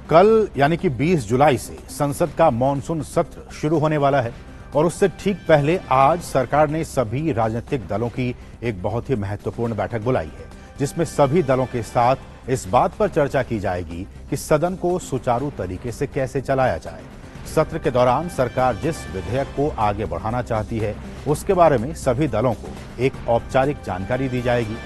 कल यानी कि 20 जुलाई से संसद का मॉनसून सत्र शुरू होने वाला है और उससे ठीक पहले आज सरकार ने सभी राजनीतिक दलों की एक बहुत ही महत्वपूर्ण बैठक बुलाई है, जिसमें सभी दलों के साथ इस बात पर चर्चा की जाएगी कि सदन को सुचारू तरीके से कैसे चलाया जाए। सत्र के दौरान सरकार जिस विधेयक को आगे बढ़ाना चाहती है, उसके बारे में सभी दलों को एक औपचारिक जानकारी दी जाएगी।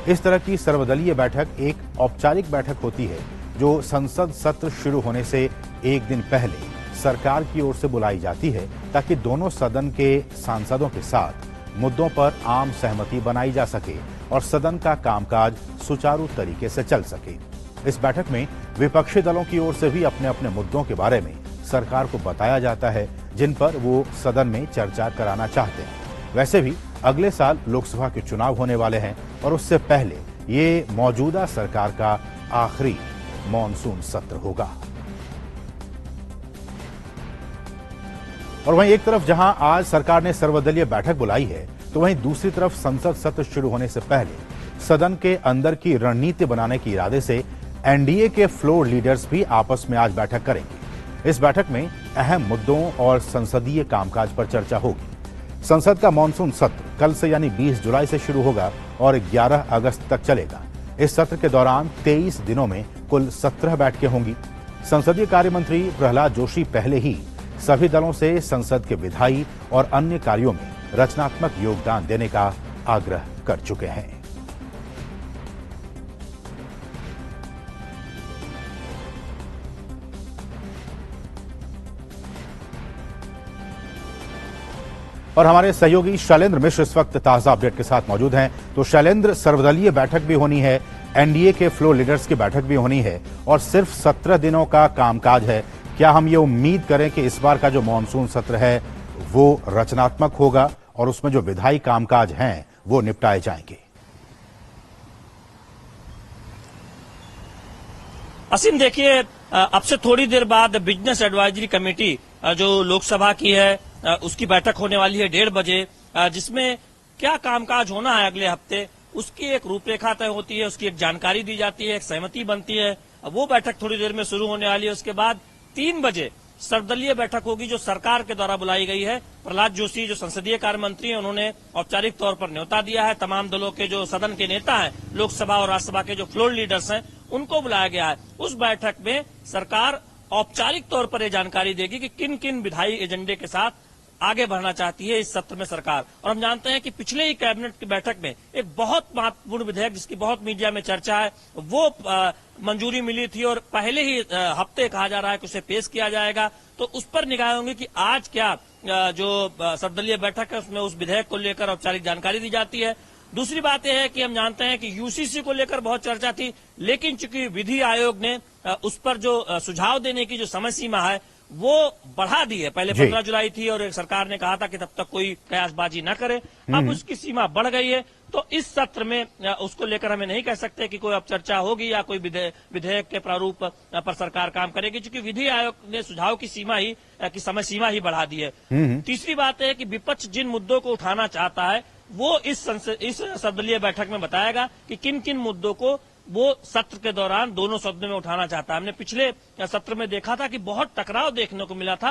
इस तरह की सर्वदलीय बैठक एक औपचारिक बैठक होती है जो संसद सत्र शुरू होने से एक दिन पहले सरकार की ओर से बुलाई जाती है, ताकि दोनों सदन के सांसदों के साथ मुद्दों पर आम सहमति बनाई जा सके और सदन का कामकाज सुचारू तरीके से चल सके। इस बैठक में विपक्षी दलों की ओर से भी अपने अपने मुद्दों के बारे में सरकार को बताया जाता है, जिन पर वो सदन में चर्चा कराना चाहते हैं। वैसे भी अगले साल लोकसभा के चुनाव होने वाले हैं और उससे पहले ये मौजूदा सरकार का आखिरी मॉनसून सत्र होगा। और वहीं एक तरफ जहां आज सरकार ने सर्वदलीय बैठक बुलाई है, तो वहीं दूसरी तरफ संसद सत्र शुरू होने से पहले सदन के अंदर की रणनीति बनाने के इरादे से एनडीए के फ्लोर लीडर्स भी आपस में आज बैठक करेंगे। इस बैठक में अहम मुद्दों और संसदीय कामकाज पर चर्चा होगी। संसद का मॉनसून सत्र कल से यानी 20 जुलाई से शुरू होगा और 11 अगस्त तक चलेगा। इस सत्र के दौरान 23 दिनों में कुल 17 बैठकें होंगी। संसदीय कार्य मंत्री प्रहलाद जोशी पहले ही सभी दलों से संसद के विधायी और अन्य कार्यों में रचनात्मक योगदान देने का आग्रह कर चुके हैं। और हमारे सहयोगी शैलेंद्र मिश्र इस वक्त ताजा अपडेट के साथ मौजूद हैं। तो शैलेंद्र, सर्वदलीय बैठक भी होनी है, एनडीए के फ्लोर लीडर्स की बैठक भी होनी है और सिर्फ 17 दिनों का कामकाज है। क्या हम ये उम्मीद करें कि इस बार का जो मॉनसून सत्र है वो रचनात्मक होगा और उसमें जो विधायी कामकाज हैं वो निपटाए जाएंगे? असीम, देखिए, अब से थोड़ी देर बाद बिजनेस एडवाइजरी कमेटी जो लोकसभा की है उसकी बैठक होने वाली है 1:30 बजे, जिसमें क्या कामकाज होना है अगले हफ्ते उसकी एक रूपरेखा तय होती है, उसकी एक जानकारी दी जाती है, एक सहमति बनती है। वो बैठक थोड़ी देर में शुरू होने वाली है। उसके बाद 3 बजे सर्वदलीय बैठक होगी जो सरकार के द्वारा बुलाई गई है। प्रहलाद जोशी जो संसदीय कार्य मंत्री हैं, उन्होंने औपचारिक तौर पर न्योता दिया है। तमाम दलों के जो सदन के नेता हैं, लोकसभा और राज्यसभा के जो फ्लोर लीडर्स हैं, उनको बुलाया गया है। उस बैठक में सरकार औपचारिक तौर पर यह जानकारी देगी कि किन किन विधायी एजेंडे के साथ आगे बढ़ना चाहती है इस सत्र में सरकार। और हम जानते हैं कि पिछले ही कैबिनेट की बैठक में एक बहुत महत्वपूर्ण विधेयक जिसकी बहुत मीडिया में चर्चा है, वो मंजूरी मिली थी और पहले ही हफ्ते कहा जा रहा है कि उसे पेश किया जाएगा। तो उस पर निगाह होंगी कि आज क्या जो सर्वदलीय बैठक है उसमें उस विधेयक को लेकर औपचारिक जानकारी दी जाती है। दूसरी बात यह है कि हम जानते हैं कि यूसीसी को लेकर बहुत चर्चा थी, लेकिन चूंकि विधि आयोग ने उस पर जो सुझाव देने की जो समय सीमा है वो बढ़ा दी है। पहले 15 जुलाई थी और सरकार ने कहा था कि तब तक कोई कयासबाजी न करे। अब उसकी सीमा बढ़ गई है, तो इस सत्र में उसको लेकर हमें नहीं कह सकते कि कोई अब चर्चा होगी या कोई विधेयक के प्रारूप पर सरकार काम करेगी, क्योंकि विधि आयोग ने सुझाव की सीमा ही की समय सीमा ही बढ़ा दी है। तीसरी बात है कि विपक्ष जिन मुद्दों को उठाना चाहता है वो इस सर्वदलीय बैठक में बताएगा कि किन किन मुद्दों को वो सत्र के दौरान दोनों सदनों में उठाना चाहता है। हमने पिछले सत्र में देखा था कि बहुत टकराव देखने को मिला था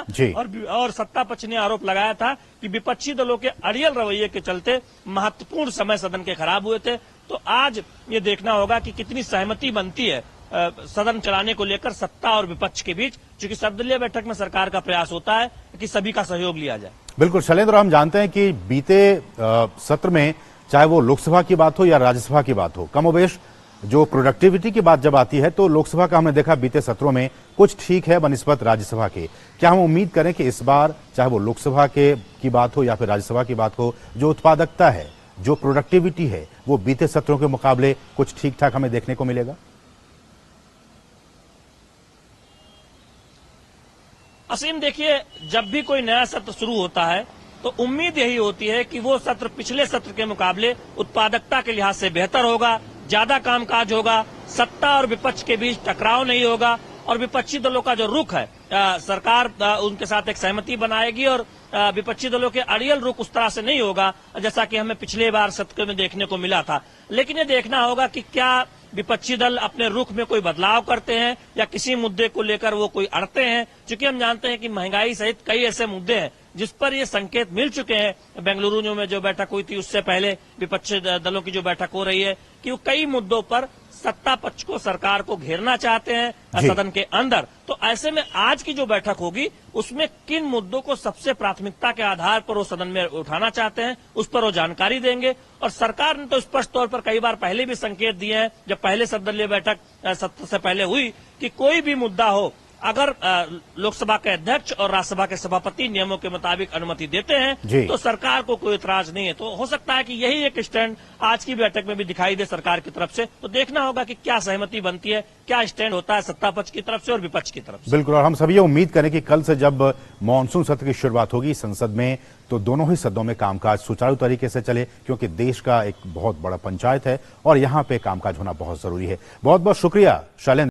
और सत्ता पक्ष ने आरोप लगाया था कि विपक्षी दलों के अड़ियल रवैये के चलते महत्वपूर्ण समय सदन के खराब हुए थे। तो आज ये देखना होगा कि कितनी सहमति बनती है सदन चलाने को लेकर सत्ता और विपक्ष के बीच, क्योंकि सर्वदलीय बैठक में सरकार का प्रयास होता है कि सभी का सहयोग लिया जाए। बिल्कुल शैलेंद्र, हम जानते हैं कि बीते सत्र में चाहे वो लोकसभा की बात हो या राज्यसभा की बात हो, कमोबेश जो प्रोडक्टिविटी की बात जब आती है तो लोकसभा का हमने देखा बीते सत्रों में कुछ ठीक है बनिस्बत राज्यसभा के। क्या हम उम्मीद करें कि इस बार चाहे वो लोकसभा की बात हो या फिर राज्यसभा की बात हो, जो उत्पादकता है, जो प्रोडक्टिविटी है, वो बीते सत्रों के मुकाबले कुछ ठीक ठाक हमें देखने को मिलेगा? असीम, देखिए, जब भी कोई नया सत्र शुरू होता है तो उम्मीद यही होती है कि वो सत्र पिछले सत्र के मुकाबले उत्पादकता के लिहाज से बेहतर होगा, ज्यादा कामकाज होगा, सत्ता और विपक्ष के बीच टकराव नहीं होगा और विपक्षी दलों का जो रुख है सरकार उनके साथ एक सहमति बनाएगी और विपक्षी दलों के अड़ियल रुख उस तरह से नहीं होगा जैसा कि हमें पिछले बार सत्र में देखने को मिला था। लेकिन ये देखना होगा कि क्या विपक्षी दल अपने रुख में कोई बदलाव करते हैं या किसी मुद्दे को लेकर वो कोई अड़ते हैं। क्योंकि हम जानते हैं कि महंगाई सहित कई ऐसे मुद्दे हैं जिस पर ये संकेत मिल चुके हैं। बेंगलुरु में जो बैठक हुई थी उससे पहले विपक्षी दलों की जो बैठक हो रही है कि वो कई मुद्दों पर सत्ता पक्ष को, सरकार को घेरना चाहते हैं सदन के अंदर। तो ऐसे में आज की जो बैठक होगी उसमें किन मुद्दों को सबसे प्राथमिकता के आधार पर वो सदन में उठाना चाहते हैं उस पर वो जानकारी देंगे। और सरकार ने तो स्पष्ट तौर पर कई बार पहले भी संकेत दिए हैं, जब पहले सर्वदलीय बैठक सत्र से पहले हुई, कि कोई भी मुद्दा हो, अगर लोकसभा के अध्यक्ष और राज्यसभा के सभापति नियमों के मुताबिक अनुमति देते हैं तो सरकार को कोई इतराज नहीं है। तो हो सकता है कि यही एक स्टैंड आज की बैठक में भी दिखाई दे सरकार की तरफ से। तो देखना होगा कि क्या सहमति बनती है, क्या स्टैंड होता है सत्ता पक्ष की तरफ से और विपक्ष की तरफ से। बिल्कुल, और हम सभी ये उम्मीद करें कि कल से जब मानसून सत्र की शुरुआत होगी संसद में तो दोनों ही सदनों में कामकाज सुचारू तरीके से चले, क्योंकि देश का एक बहुत बड़ा पंचायत है और यहाँ पे कामकाज होना बहुत जरूरी है। बहुत बहुत शुक्रिया शैलेंद्र।